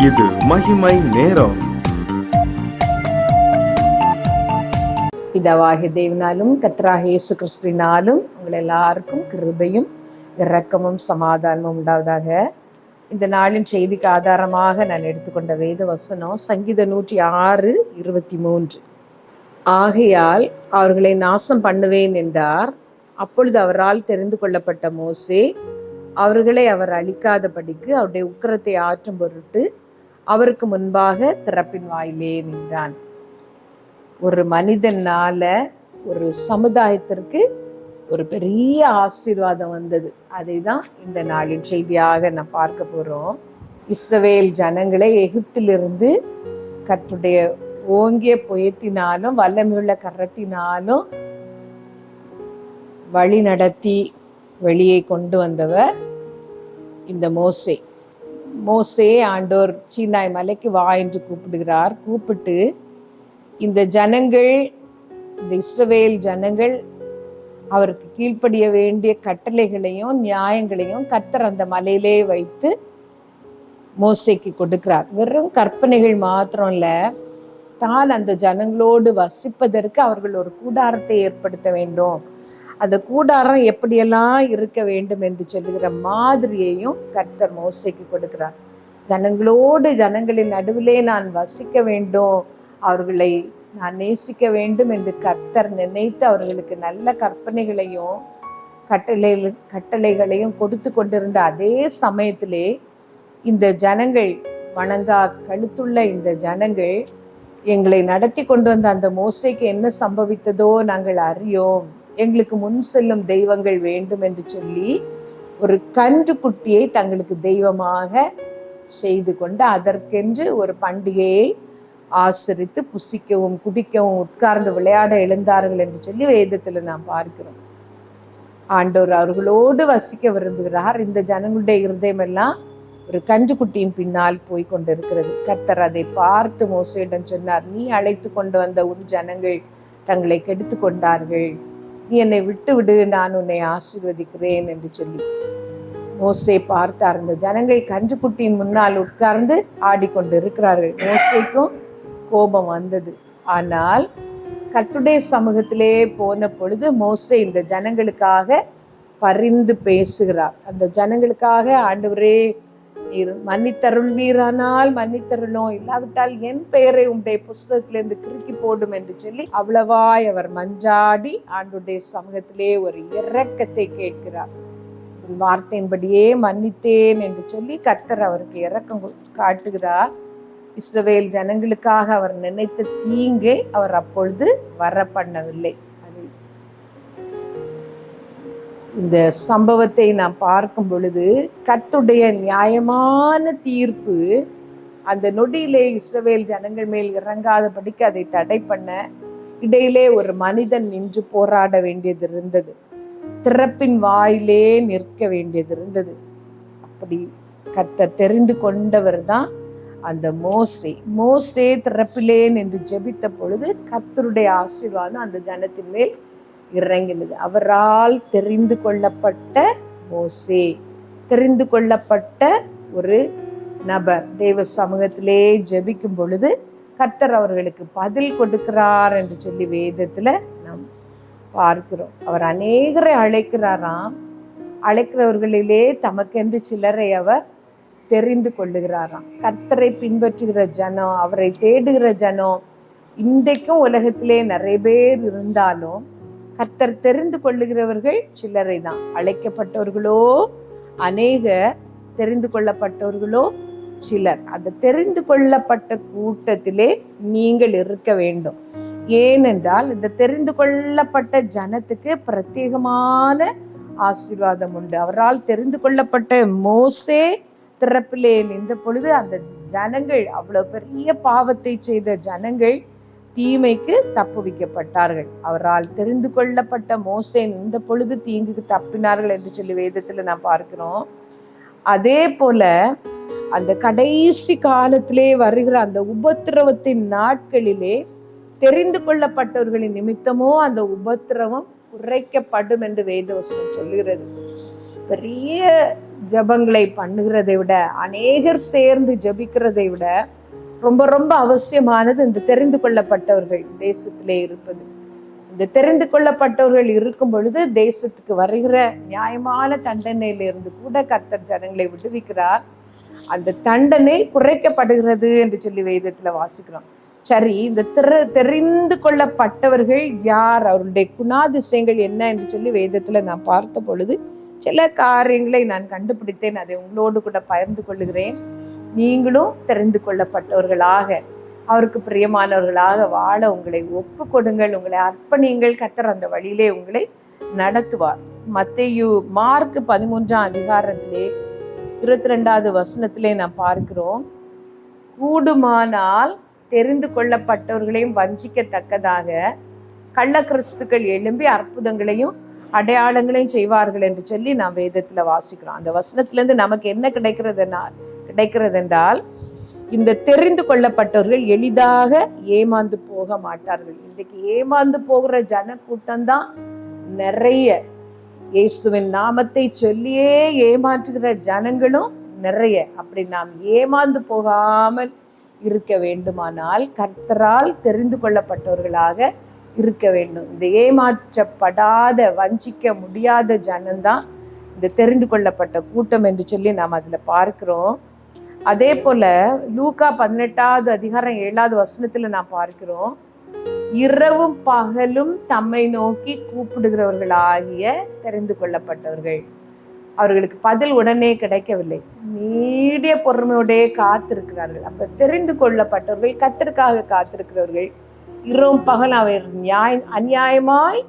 இது மகிமை நேரம். பிதாவாகிய தேவனாலும் கர்த்தராகிய இயேசு கிறிஸ்துவினாலும் உங்கள் எல்லாருக்கும் கிருபையும் இரக்கமும் சமாதானமும் உண்டாவதாக. இந்த நாளின் செய்திக்கு ஆதாரமாக நான் எடுத்துக்கொண்ட வேத வசனம் சங்கீதம் 106:23. ஆகையால் அவர்களை நாசம் பண்ணுவேன் என்றார். அப்பொழுது அவரால் தெரிந்து கொள்ளப்பட்ட மோசே அவர்களை அவர் அழிக்காதபடிக்கு அவருடைய உக்கிரத்தை ஆற்றும் பொருட்டு அவருக்கு முன்பாக திறப்பின் வாயிலே நின்றான். ஒரு மனிதனால ஒரு சமுதாயத்திற்கு ஒரு பெரிய ஆசீர்வாதம் வந்தது. அதை தான் இந்த நாளின் செய்தியாக நான் பார்க்க போறோம். இஸ்ரவேல் ஜனங்களை எகிப்திலிருந்து கர்த்தருடைய ஓங்கிய புயத்தினாலும் வல்லமையுள்ள கரத்தினாலும் வழி நடத்தி வெளியே கொண்டு வந்தவர் இந்த மோசே ஆண்டோர் சீனாய் மலைக்கு வா என்று கூப்பிடுகிறார். கூப்பிட்டு இந்த ஜனங்கள், இந்த இஸ்ரவேல் ஜனங்கள் அவருக்கு கீழ்ப்படிய வேண்டிய கட்டளைகளையும் நியாயங்களையும் கர்த்தர் அந்த மலையிலே வைத்து மோசேக்கு கொடுக்கிறார். வெறும் கற்பனைகள் மாத்திரம் இல்ல, தான் அந்த ஜனங்களோடு வசிப்பதற்கு அவர்கள் ஒரு கூடாரத்தை ஏற்படுத்த வேண்டும், அந்த கூடாரம் எப்படியெல்லாம் இருக்க வேண்டும் என்று சொல்லுகிற மாதிரியையும் கர்த்தர் மோசேக்கு கொடுக்கிறார். ஜனங்களின் நடுவிலே நான் வசிக்க வேண்டும், அவர்களை நான் நேசிக்க வேண்டும் என்று கர்த்தர் நினைத்து அவர்களுக்கு நல்ல கற்பனைகளையும் கட்டளைகளையும் கொடுத்து கொண்டிருந்த அதே சமயத்திலே இந்த ஜனங்கள், வணங்கா கழுத்துள்ள இந்த ஜனங்கள், எங்களை நடத்தி கொண்டு வந்த அந்த மோசேக்கு என்ன சம்பவித்ததோ நாங்கள் அறியோம், எங்களுக்கு முன் செல்லும் தெய்வங்கள் வேண்டும் என்று சொல்லி ஒரு கன்று குட்டியை தங்களுக்கு தெய்வமாக செய்து கொண்டு அதற்கென்று ஒரு பண்டிகையை ஆசரித்து புசிக்கவும் குடிக்கவும் உட்கார்ந்து விளையாட எழுந்தார்கள் என்று சொல்லி வேதத்தில் நாம் பார்க்கிறோம். ஆண்டவர் அவர்களோடு வசிக்க விரும்புகிறார். இந்த ஜனங்களுடைய இருதயம் எல்லாம் ஒரு கன்று குட்டியின் பின்னால் போய் கொண்டிருக்கிறது. கர்த்தர் அதை பார்த்து மோசேயிடம் சொன்னார், நீ அழைத்து கொண்டு வந்த உன் ஜனங்கள் தங்களை கெடுத்து கொண்டார்கள், நீ என்னை விட்டு விடு, நான் உன்னை ஆசீர்வதிக்கிறேன் என்று சொல்லி மோசே பார்த்தார். இந்த ஜனங்கள் கன்றுக்குட்டியின் முன்னால் உட்கார்ந்து ஆடிக்கொண்டு இருக்கிறார்கள். மோசேக்கும் கோபம் வந்தது. ஆனால் கர்த்தருடைய சமூகத்திலே போன பொழுது மோசே இந்த ஜனங்களுக்காக பரிந்து பேசுகிறார். அந்த ஜனங்களுக்காக, ஆண்டவரே நீர் மன்னித்தருள்வீரானால் மன்னித்தருளும், இல்லாவிட்டால் என் பெயரை உடைய புஸ்தகத்திலிருந்து கிறுக்கி போடும் என்று சொல்லி அவ்வளவாய் அவர் மஞ்சாடி ஆண்டுடைய சமூகத்திலே ஒரு இரக்கத்தை கேட்கிறார். வார்த்தையின்படியே மன்னித்தேன் என்று சொல்லி கர்த்தர் அவருக்கு இரக்கம் காட்டுகிறார். இஸ்ரவேல் ஜனங்களுக்காக அவர் நினைத்த தீங்கை அவர் அப்பொழுது வர பண்ணவில்லை. இந்த சம்பவத்தை நாம் பார்க்கும் பொழுது கர்த்தருடைய நியாயமான தீர்ப்பு அந்த நொடியிலே இஸ்ரவேல் ஜனங்கள் மேல் இறங்காதபடிக்கு அதை தடை பண்ண இடையிலே ஒரு மனிதன் நின்று போராட வேண்டியது இருந்தது. திறப்பின் வாயிலே நிற்க வேண்டியது இருந்தது. அப்படி கர்த்தர் தெரிந்து கொண்டவர் தான் அந்த மோசே திறப்பிலே நின்று ஜெபித்த பொழுது கர்த்தருடைய ஆசீர்வாதம் அந்த ஜனத்தின் மேல் இறங்கினது. அவரால் தெரிந்து கொள்ளப்பட்ட மோசே, தெரிந்து கொள்ளப்பட்ட ஒரு நபர் தேவ சமூகத்திலே ஜெபிக்கும் பொழுது கர்த்தர் அவர்களுக்கு பதில் கொடுக்கிறார் என்று சொல்லி வேதத்துல நாம் பார்க்கிறோம். அவர் அநேகரை அழைக்கிறாராம். அழைக்கிறவர்களிலே தமக்கென்று சிலரை அவர் தெரிந்து கொள்ளுகிறாராம். கர்த்தரை பின்பற்றுகிற ஜனம், அவரை தேடுகிற ஜனம் இன்றைக்கும் உலகத்திலே நிறைய பேர் இருந்தாலும் கர்த்தர் தெரிந்து கொள்ளுகிறவர்கள் சிலரை தான். அழைக்கப்பட்டவர்களோ அநேகர், தெரிந்து கொள்ளப்பட்டவர்களோ சிலர். அந்த தெரிந்து கொள்ளப்பட்ட கூட்டத்திலே நீங்கள் இருக்க வேண்டும். ஏனென்றால் இந்த தெரிந்து கொள்ளப்பட்ட ஜனத்துக்கு பிரத்யேகமான ஆசீர்வாதம் உண்டு. அவரால் தெரிந்து கொள்ளப்பட்ட மோசே திறப்பிலே நின்ற பொழுது அந்த ஜனங்கள், அவ்வளவு பெரிய பாவத்தை செய்த ஜனங்கள் தீமைக்கு தப்புவிக்கப்பட்டார்கள். அவரால் தெரிந்து கொள்ளப்பட்ட மோசே இந்த பொழுது தீங்குக்கு தப்பினார்கள் என்று சொல்லி வேதத்துல நாம் பார்க்கிறோம். அதே போல அந்த கடைசி காலத்திலே வருகிற அந்த உபத்திரவத்தின் நாட்களிலே தெரிந்து கொள்ளப்பட்டவர்களின் நிமித்தமோ அந்த உபத்திரவம் குறைக்கப்படும் என்று வேதவசனம் சொல்லுகிறது. பெரிய ஜபங்களை பண்ணுகிறதை விட, அநேகர் சேர்ந்து ஜபிக்கிறதை விட ரொம்ப ரொம்ப அவசியமானது இந்த தெரிந்து கொள்ளப்பட்டவர்கள் தேசத்திலே இருப்பது. இந்த தெரிந்து கொள்ளப்பட்டவர்கள் இருக்கும் பொழுது தேசத்துக்கு வருகிற நியாயமான தண்டனையிலிருந்து கூட கர்த்தர் ஜனங்களை விடுவிக்கிறார். அந்த தண்டனை குறைக்கப்படுகிறது என்று சொல்லி வேதத்துல வாசிக்கிறோம். சரி, இந்த தெரிந்து கொள்ளப்பட்டவர்கள் யார், அவருடைய குணாதிசயங்கள் என்ன என்று சொல்லி வேதத்துல நான் பார்த்த பொழுது சில காரியங்களை நான் கண்டுபிடித்தேன். அதை உங்களோடு கூட பகிர்ந்து கொள்ளுகிறேன். நீங்களும் தெரிந்து கொள்ளப்பட்டவர்களாக, அவருக்கு பிரியமானவர்களாக வாழ உங்களை ஒப்பு கொடுங்கள், உங்களை அர்ப்பணியுங்கள். கர்த்தர் அந்த வழியிலே உங்களை நடத்துவார். மார்க் 13ஆம் அதிகாரத்திலே 22வது வசனத்திலே நாம் பார்க்கிறோம், கூடுமானால் தெரிந்து கொள்ளப்பட்டவர்களையும் வஞ்சிக்கத்தக்கதாக கள்ள கிறிஸ்துக்கள் எழும்பி அற்புதங்களையும் அடையாளங்களையும் செய்வார்கள் என்று சொல்லி நாம் வேதத்துல வாசிக்கிறோம். அந்த வசனத்திலிருந்து நமக்கு என்ன கிடைக்கிறது என்றால், இந்த தெரிந்து கொள்ளப்பட்டவர்கள் எளிதாக ஏமாந்து போக மாட்டார்கள். இன்றைக்கு ஏமாந்து போகிற ஜன கூட்டம்தான் நிறைய. இயேசுவின் நாமத்தை சொல்லியே ஏமாற்றுகிற ஜனங்களும் நிறைய. அப்படி நாம் ஏமாந்து போகாமல் இருக்க வேண்டுமானால் கர்த்தரால் தெரிந்து கொள்ளப்பட்டவர்களாக இருக்க வேண்டும். இந்த ஏமாற்றப்படாத, வஞ்சிக்க முடியாத ஜனம்தான் இந்த தெரிந்து கொள்ளப்பட்ட கூட்டம் என்று சொல்லி நாம் அதுல பார்க்கிறோம். அதே போல லூக்கா 18வது அதிகாரம் 7வது வசனத்துல நாம் பார்க்கிறோம், இரவும் பகலும் தம்மை நோக்கி கூப்பிடுகிறவர்களாகிய தெரிந்து கொள்ளப்பட்டவர்கள். அவர்களுக்கு பதில் உடனே கிடைக்கவில்லை, நீடிய பொறுமையோடே காத்திருக்கிறார்கள். அப்ப தெரிந்து கொள்ளப்பட்டவர்கள், கர்த்தருக்காக காத்திருக்கிறவர்கள், இரவும் பகல் அவர் அநியாயமாய்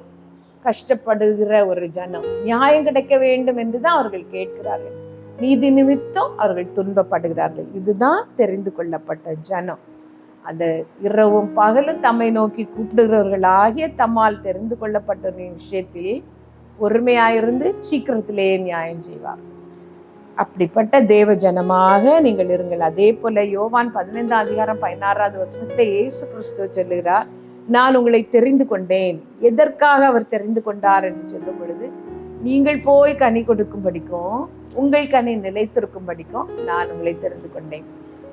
கஷ்டப்படுகிற ஒரு ஜனம், நியாயம் கிடைக்க வேண்டும் என்றுதான் அவர்கள் கேட்கிறார்கள். நீதி நிமித்தம் அவர்கள் துன்பப்படுகிறார்கள். இதுதான் தெரிந்து கொள்ளப்பட்ட ஜனம். அந்த இரவும் பகலும் தம்மை நோக்கி கூப்பிடுகிறவர்களாகிய தம்மால் தெரிந்து கொள்ளப்பட்டவர்களின் விஷயத்தில் பொறுமையாயிருந்து சீக்கிரத்திலே நியாயம் செய்வார். அப்படிப்பட்ட தேவ ஜனமாக நீங்கள் இருங்கள். அதே போல யோவான் 15ஆம் அதிகாரம் 16வது வசனத்துல இயேசு கிறிஸ்து சொல்லுகிறார், நான் உங்களை தெரிந்து கொண்டேன். எதற்காக அவர் தெரிந்து கொண்டார் என்று சொல்லும் பொழுது, நீங்கள் போய் கனி கொடுக்கும்படிக்கும் உங்கள் கனி நிலைத்திருக்கும்படிக்கும் நான் உங்களை தெரிந்து கொண்டேன்.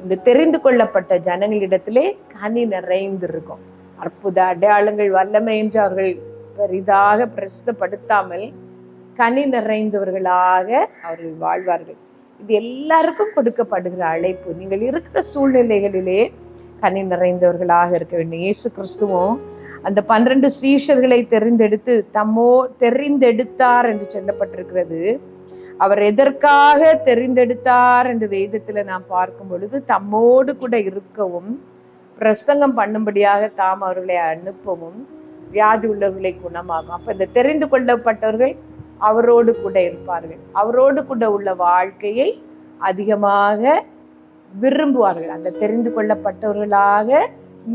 இந்த தெரிந்து கொள்ளப்பட்ட ஜனங்களிடத்திலே கனி நிறைந்திருக்கும். அற்புத அடையாளங்கள் வல்லமை என்று அவர்கள் பெரிதாக பிரசித்தப்படுத்தாமல் கனி நிறைந்தவர்களாக அவர்கள் வாழ்வார்கள். இது எல்லாருக்கும் கொடுக்கப்படுகிற அழைப்பு. நீங்கள் இருக்கிற சூழ்நிலைகளிலே கனி நிறைந்தவர்களாக இருக்க வேண்டும். இயேசு கிறிஸ்துவும் அந்த 12 சீஷர்களை தெரிந்தெடுத்தார் என்று சொல்லப்பட்டிருக்கிறது. அவர் எதற்காக தெரிந்தெடுத்தார் என்று வேதத்துல நாம் பார்க்கும் பொழுது, தம்மோடு கூட இருக்கவும், பிரசங்கம் பண்ணும்படியாக தாம் அவர்களை அனுப்பவும், வியாதி உள்ளவர்களை குணமாகும். அப்ப இந்த தெரிந்து கொள்ளப்பட்டவர்கள் அவரோடு கூட இருப்பார்கள். அவரோடு கூட உள்ள வாழ்க்கையை அதிகமாக விரும்புவார்கள். அந்த தெரிந்து கொள்ளப்பட்டவர்களாக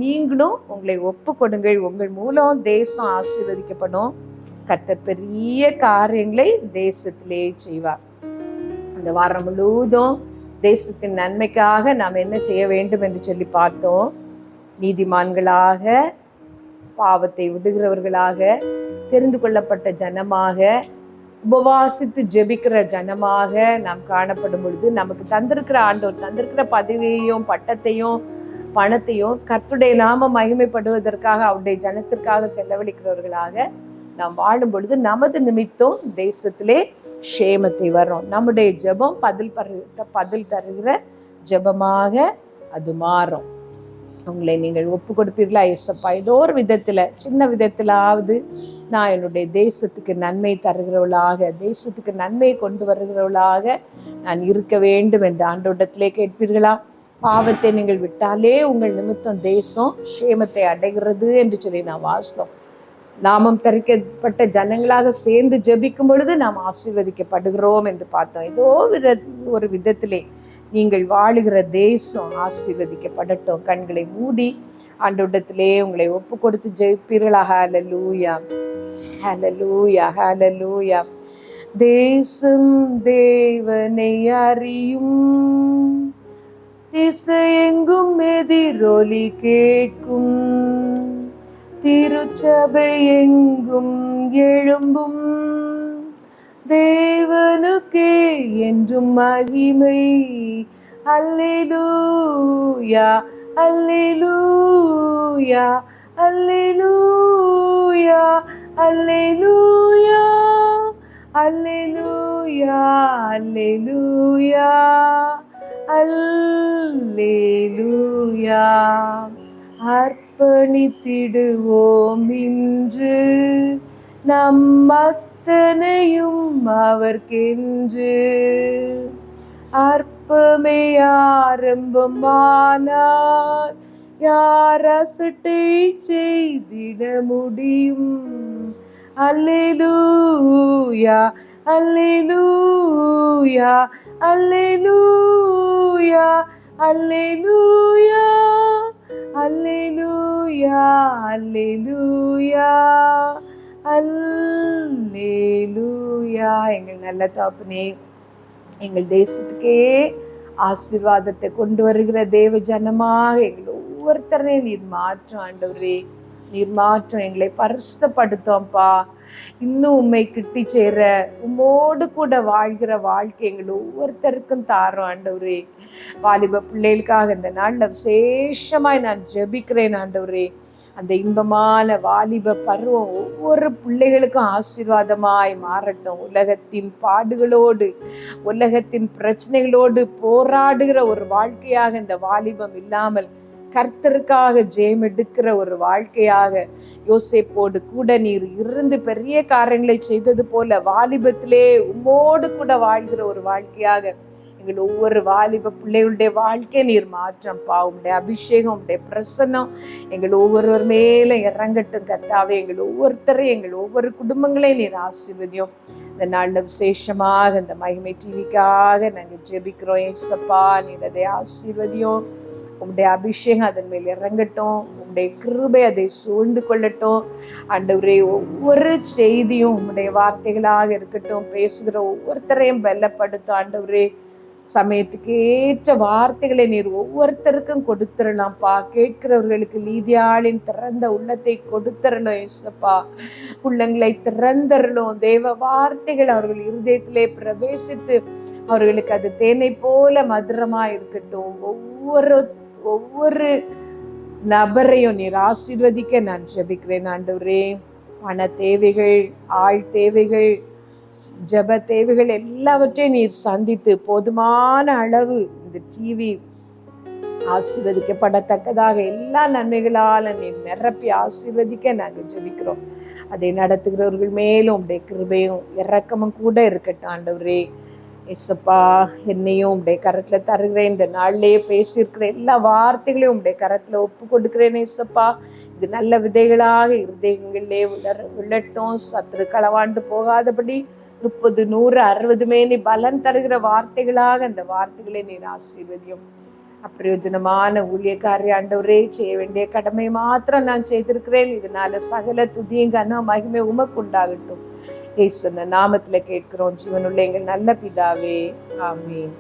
நீங்களும் உங்களை ஒப்பு கொடுங்கள். உங்கள் மூலம் தேசம் ஆசீர்வதிக்கப்படும். கர்த்தர் பெரிய காரியங்களை தேசத்திலே செய்வார். அந்த வாரம் முழுவதும் தேசத்தின் நன்மைக்காக நாம் என்ன செய்ய வேண்டும் என்று சொல்லி பார்த்தோம். நீதிமான்களாக, பாவத்தை விடுகிறவர்களாக, தெரிந்து கொள்ளப்பட்ட ஜனமாக, உபவாசித்து ஜெபிக்கிற ஜனமாக நாம் காணப்படும் பொழுது, நமக்கு தந்திருக்கிற ஆண்டவர் தந்திருக்கிற பதவியையும் பட்டத்தையும் பணத்தையும் கர்த்தருடைய நாம மகிமைப்படுவதற்காக அவருடைய ஜனத்திற்காக செலவழிக்கிறவர்களாக நாம் வாழும் பொழுது நமது நிமித்தம் தேசத்திலே க்ஷேமத்தை வரும். நம்முடைய ஜெபம் பதில் தருகிற ஜெபமாக அது மாறும். உங்களை நீங்கள் ஒப்பு கொடுப்பீர்களா? ஏசப்பா, ஏதோ ஒரு விதத்துல, சின்ன விதத்திலாவது நான் என்னுடைய தேசத்துக்கு நன்மை தருகிறவளாக, தேசத்துக்கு நன்மை கொண்டு வருகிறவளாக நான் இருக்க வேண்டும் என்று ஆண்டவரிடத்திலே கேட்பீர்களா? பாவத்தை நீங்கள் விட்டாலே உங்கள் நிமித்தம் தேசம் க்ஷேமத்தை அடைகிறது என்று சொல்லி நான் வாசித்தோம். நாமம் தரிக்கப்பட்ட ஜனங்களாக சேர்ந்து ஜெபிக்கும் பொழுது நாம் ஆசீர்வதிக்கப்படுகிறோம் என்று பார்த்தோம். ஏதோ ஒரு விதத்திலே நீங்கள் வாழுகிற தேசம் ஆசீர்வதிக்கப்படட்டும். கண்களை மூடி ஆண்டவரிடத்திலே உங்களை ஒப்பு கொடுத்து ஜெயிப்பீர்களா? ஹல்லேலூயா, ஹல்லேலூயா, ஹல்லேலூயா. தேசம் தேவனை அறியும், திசையெங்கும் எதிரொலி கேட்கும், திருச்சபை எங்கும் எழும்பும், தேவனுக்கே என்றும் மகிமை. அல்லேலூயா, அல்லேலூயா, அல்லேலூயா, அல்லேலூயா, அல்லேலூயா, அல்லேலூயா, அல்லேலூயா. அர்ப்பணித்திடுவோம் இன்று நம் அத்தனையும் அவர்க்கென்று. அற்பமே ஆரம்பமானால் யார் அசட்டை செய்திட முடியும்? அல்லேலூயா, அல்லேலூயா, அல்லேலூயா, அல்லேலூயா, அல்லேலூயா, அல்லேலூயா, அல்லேலூயா. எங்கள் நல்ல தகப்பனே, எங்கள் தேசத்துக்கே ஆசீர்வாதத்தை கொண்டு வருகிற தேவ ஜனமாக எங்கள் ஒவ்வொருத்தரையும் நீர் மாற்றும் ஆண்டவரே. நீர் மாற்றும், எங்களை பரிசுத்தப்படுத்தோம்ப்பா. இன்னும் உம்மை கிட்டி சேர உம்மோடு கூட வாழ்கிற வாழ்க்கை எங்கள் ஒவ்வொருத்தருக்கும் தாரோம் ஆண்டவரே. வாலிப பிள்ளைகளுக்காக இந்த நாளில் விசேஷமாய் நான் ஜெபிக்கிறேன் ஆண்டவரே. அந்த இன்பமான வாலிப பருவம் ஒவ்வொரு பிள்ளைகளுக்கும் ஆசீர்வாதமாய் மாறட்டும். உலகத்தின் பாடுகளோடு, உலகத்தின் பிரச்சனைகளோடு போராடுகிற ஒரு வாழ்க்கையாக இந்த வாலிபம் இல்லாமல் கர்த்தருக்காக ஜெயம் எடுக்கிற ஒரு வாழ்க்கையாக, யோசேப்போடு கூட நீர் இருந்து பெரிய காரியங்களை செய்தது போல வாலிபத்திலே உம்மோடு கூட வாழ்கிற ஒரு வாழ்க்கையாக எங்கள் ஒவ்வொரு வாலிப பிள்ளைகளுடைய வாழ்க்கை நீர் மாற்றம்ப்பா. உங்களுடைய அபிஷேகம், உங்களுடைய பிரசன்னம் எங்கள் ஒவ்வொருவர் மேலும் இறங்கட்டும் கர்த்தாவே. எங்கள் ஒவ்வொருத்தரையும், எங்கள் ஒவ்வொரு குடும்பங்களையும் நீர் ஆசீர்வதியும். இந்த நாளில் விசேஷமாக இந்த மகிமை டிவிக்காக நாங்கள் ஜெபிக்கிறோம். ஏசப்பா, நீர் அதை ஆசீர்வதியும். உங்களுடைய அபிஷேகம் அதன் மேல் இறங்கட்டும். உங்களுடைய கிருபை அதை சூழ்ந்து கொள்ளட்டும் ஆண்டவரே. ஒவ்வொரு செய்தியும் உங்களுடைய வார்த்தைகளாக இருக்கட்டும். பேசுகிற ஒவ்வொருத்தரையும் பலப்படுத்தும் ஆண்டவரே. சமயத்துக்கு ஏற்ற வார்த்தைகளை நீர் ஒவ்வொருத்தருக்கும் கொடுத்துடலாம்ப்பா. கேட்கிறவர்களுக்கு லீதியாளின் திறந்த உள்ளத்தை கொடுத்துடணும் ஏசப்பா. உள்ளங்களை திறந்தரலும். தேவ வார்த்தைகள் அவர்கள் இருதயத்திலே பிரவேசித்து அவர்களுக்கு அது தேனை போல மதுரமா இருக்கட்டும். ஒவ்வொரு நபரையும் நீர் ஆசீர்வதிக்க நான் ஜெபிக்கிறேன் ஆண்டவரே. பண தேவைகள், ஆள் தேவைகள், ஜப தேவைகள் எல்லாவற்றையும் நீர் சந்தித்து போதுமான அளவு இந்த டிவி ஆசீர்வதிக்கப்படத்தக்கதாக எல்லா நன்மைகளால நீர் நிரப்பி ஆசீர்வதிக்க நாங்கள் ஜெபிக்கிறோம். அதை நடத்துகிறவர்கள் மேலும் உடைய கிருபையும் இரக்கமும் கூட இருக்கட்டும் ஆண்டவரே. ஏசப்பா, என்னையும் உடைய கரத்தில் தருகிறேன். இந்த நாளிலேயே பேசியிருக்கிற எல்லா வார்த்தைகளையும் உடைய கரத்தில் ஒப்பு கொடுக்கிறேன் ஏசப்பா. இது நல்ல விதைகளாக இருதயங்களிலே விழட்டும். சத்துரு களவாண்டு போகாதபடி 30, 100, 60 மேனி பலன் தருகிற வார்த்தைகளாக அந்த வார்த்தைகளை நீர் ஆசீர்வதியும். அப்பிரயோஜனமான ஊழியக்காரி ஆண்டவரே, செய்ய வேண்டிய கடமை மாத்திரம் நான் செய்திருக்கிறேன். இதனால சகல துதியும் கனம் மகிமை உமக்கு உண்டாகட்டும். இயேசுவின் நாமத்துல கேட்கிறோம் ஜீவனுள்ள எங்கள் நல்ல பிதாவே, ஆமென்.